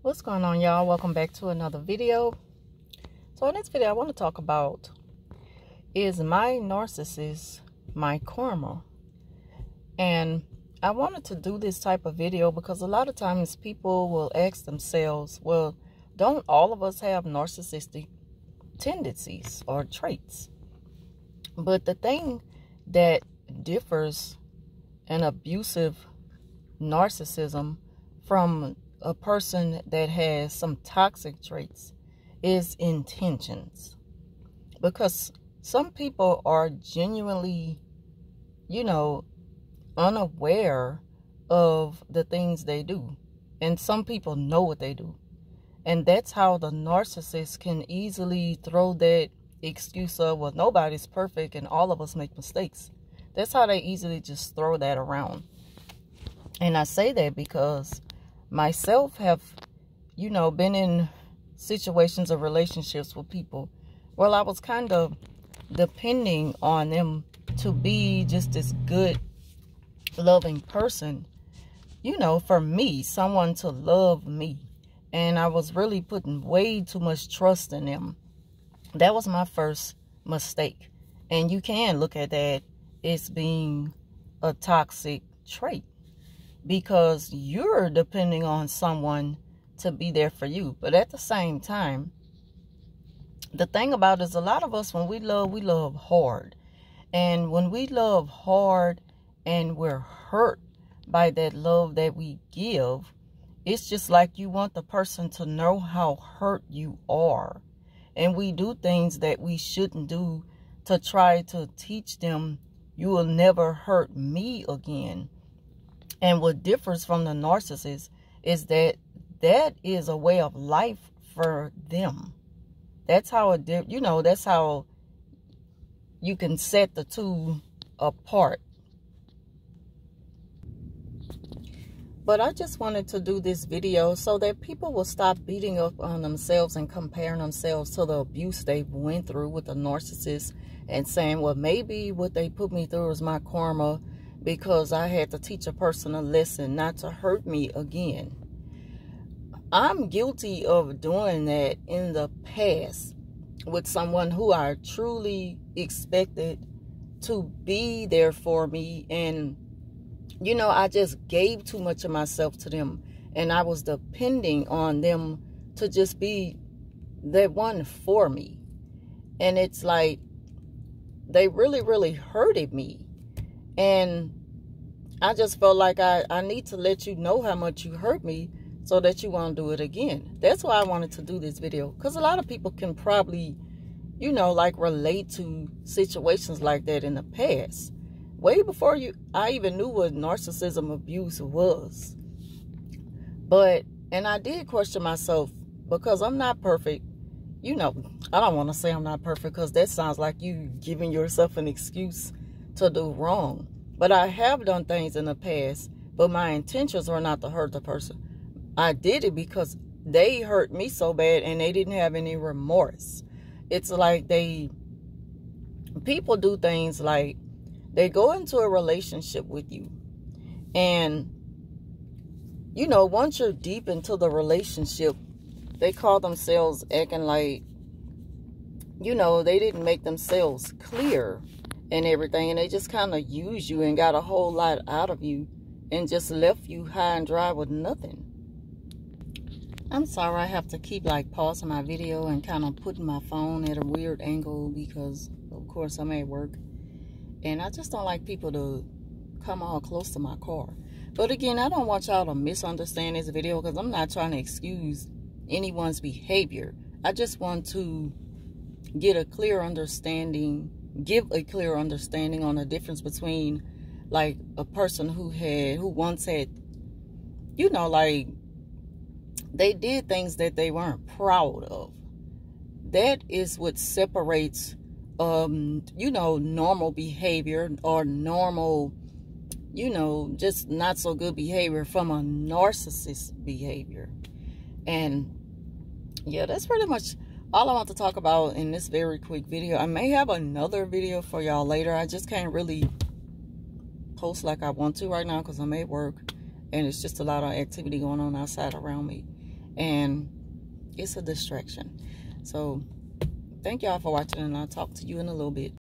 What's going on, y'all? Welcome back to another video. So in this video, I want to talk about, is my narcissist my karma? And I wanted to do this type of video because a lot of times people will ask themselves, well, don't all of us have narcissistic tendencies or traits? But the thing that differs an abusive narcissism from a person that has some toxic traits is intentions. Because some people are genuinely, unaware of the things they do. And some people know what they do. And that's how the narcissist can easily throw that excuse of, well, nobody's perfect and all of us make mistakes. That's how they easily just throw that around. And I say that because myself have, been in situations of relationships with people. Well, I was kind of depending on them to be just this good, loving person, for me, someone to love me. And I was really putting way too much trust in them. That was my first mistake. And you can look at that as being a toxic trait, because you're depending on someone to be there for you. But at the same time, the thing about it is, a lot of us, when we love hard. And when we love hard and we're hurt by that love that we give, it's just like you want the person to know how hurt you are. And we do things that we shouldn't do to try to teach them, you will never hurt me again. And what differs from the narcissist is that is a way of life for them. That's how that's how you can set the two apart. But I just wanted to do this video so that people will stop beating up on themselves and comparing themselves to the abuse they went through with the narcissist and saying, well, maybe what they put me through is my karma, because I had to teach a person a lesson not to hurt me again. I'm guilty of doing that in the past with someone who I truly expected to be there for me. And, I just gave too much of myself to them. And I was depending on them to just be that one for me. And it's like, they really, really hurted me. And I just felt like I need to let you know how much you hurt me so that you won't do it again. That's why I wanted to do this video. Because a lot of people can probably, relate to situations like that in the past. Way before I even knew what narcissism abuse was. And I did question myself, because I'm not perfect. I don't want to say I'm not perfect, because that sounds like you giving yourself an excuse to do wrong. But I have done things in the past, but my intentions were not to hurt the person. I did it because they hurt me so bad and they didn't have any remorse. It's like people do things like they go into a relationship with you. And, once you're deep into the relationship, they call themselves acting like, they didn't make themselves clear and everything, and they just kind of use you and got a whole lot out of you and just left you high and dry with nothing. I'm sorry I have to keep pausing my video and kind of putting my phone at a weird angle because, of course, I'm at work. And I just don't like people to come all close to my car. But again, I don't want y'all to misunderstand this video, because I'm not trying to excuse anyone's behavior. I just want to get a clear understanding, give a clear understanding on the difference between a person who once had, they did things that they weren't proud of. That is what separates normal behavior or normal, just not so good behavior from a narcissist behavior. And yeah, that's pretty much all I want to talk about in this very quick video. I may have another video for y'all later. I just can't really post like I want to right now because I'm at work and it's just a lot of activity going on outside around me. and it's a distraction. So thank y'all for watching, and I'll talk to you in a little bit.